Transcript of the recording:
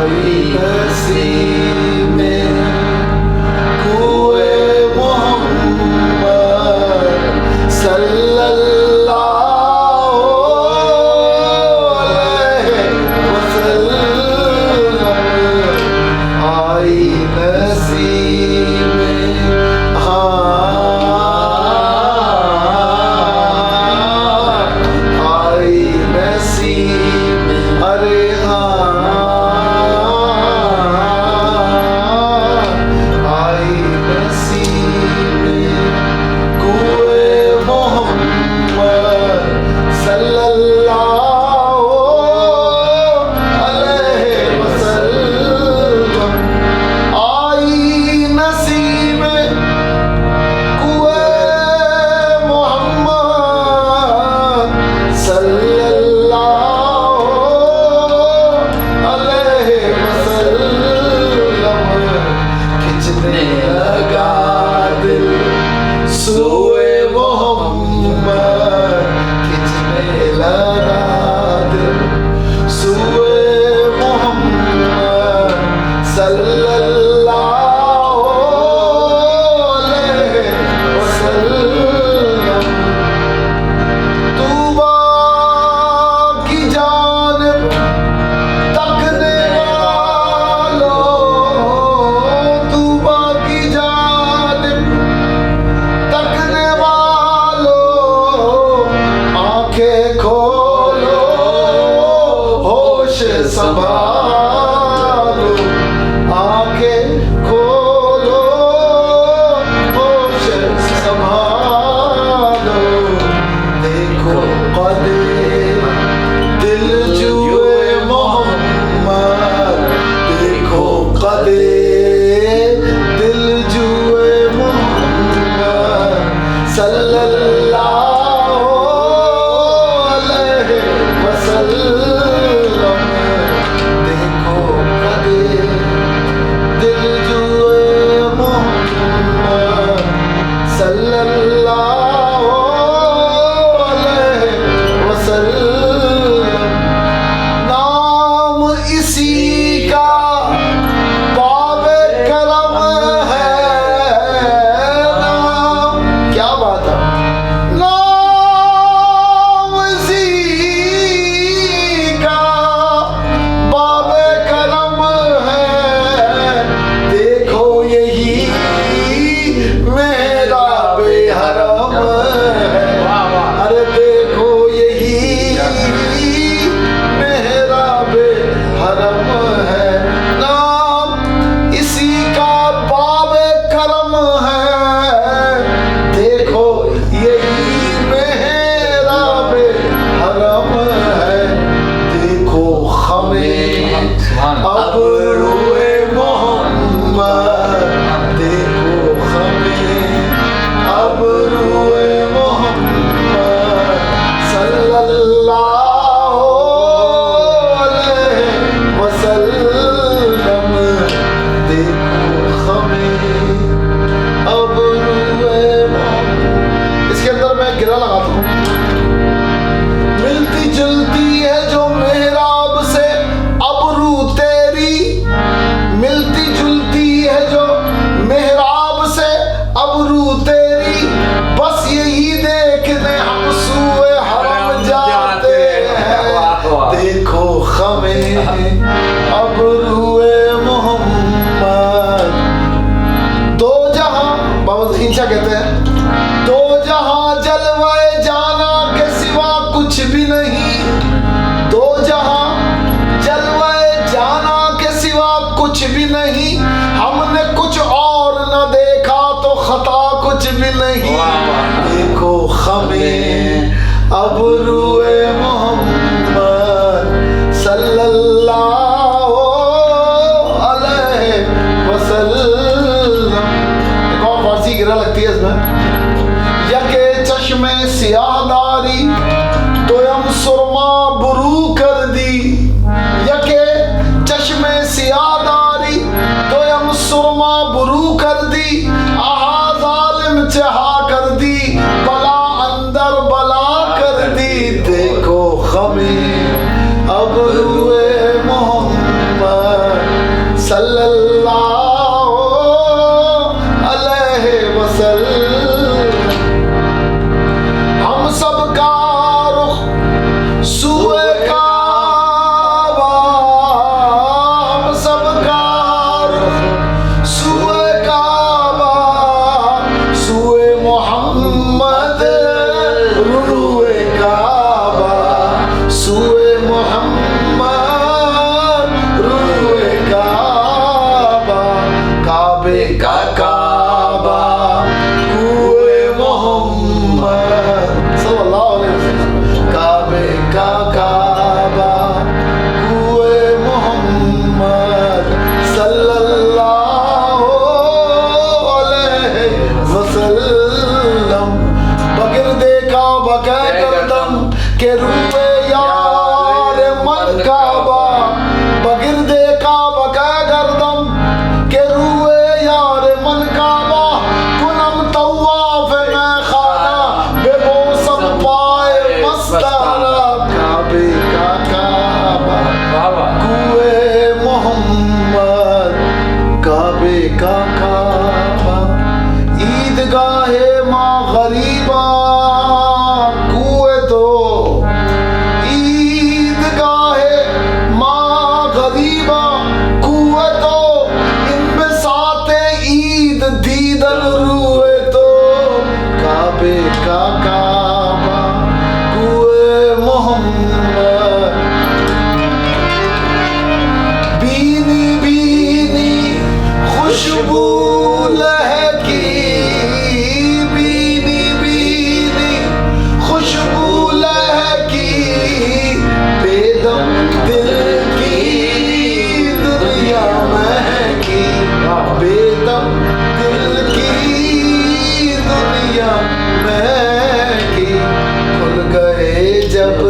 आई नसीब में कुए मोहम्मद सल्लल्लाहु अलैहि वसल्लम। आई नसीब में आई नसीब अरे आई नसीब कुए मोहम्मद सल्लल्लाहु अलैहि वसल्लम। आई नसीब कुए मोहम्मद सल्लल्लाहु अलैहि वसल्लम। खिंचने लगा दिल सोए मोहम्मद, खिंचने लगा दिल सोए मोहम्मद सल्लल्लाहु अलैहि वसल्लम। तूबा की जानिब तकने वालों, तूबा की जानिब तकने वालों, आंखें खोलो होश संभालो, आंखें खोलो होश संभालो। देखो कदे दिल जुए मोहम्मद, देखो कदे दिल जुए मोहम्मद सल्लल्लाहु अलैहि वसल्लम। देखो कदे दिल जुए मोहम्मद सल्लल्लाहु अलैहि वसल्लम। नाम इसी का बाबे करम है, नाम क्या बात है, नाम इसी का बाबे करम है। देखो यही मेरा बेहरम है, अरे देखो यही मेरा बेहरम है। नाम इसी का बाबे करम है, देखो यही मेरा बेहरम है। देखो हमें अब रोए मोहम्मद, देखो हमें अब रोए मोहम्मद सल्लल्लाहु अलैहि वसल्लम। देखो हमें अब रोए मोहम्मद। इसके अंदर मैं गिरा लगाता हूँ। मिलती जुलती है जो मेहराब से अबरू तेरी, मिलती जुलती है जो मेहराब से अबरू तेरी। बस यही देखने हम सूए हरम जाते हैं। देखो हमें अब रुए मोहम्मद। दो जहां बाबा ज़कीर शाह कहते हैं, दो जहां जलवाए जाना के सिवा कुछ भी नहीं, दो जहां जलवाए जाना के सिवा कुछ भी नहीं। हमने कुछ और न देखा तो खता कुछ भी नहीं। देखो हमें अब रुए मोहम्मद सल्लल्लाहु अलैहि वसल्लम। एक और फारसी गिरा लगती है इसमें। यके चश्मे सियाहदारी दोयम सुरमा बुरू कर दी, यके चश्मे सियाहदारी दोयम सुरमा बुरू कर दी। आहा जालिम चहा कर दी, बला अंदर बला कर दी। देखो हमें अब रुए मोहम्मद तारा काबे का काबा वाह वाह कुए मोहम्मद काबे का काबा ईदगाहे माँ गरीबा कुए तो ईदगाहे माँ गरीबा कुए तो इनमें साते ईद दीदल रुए तो काबे का काबा कुए मोहम्मद बीनी बीनी खुशबू लहकी बीनी बीनी खुशबू लहकी बेदम दिल की दुनिया महकी बेदम दिल की दुनिया महकी खुल गए जब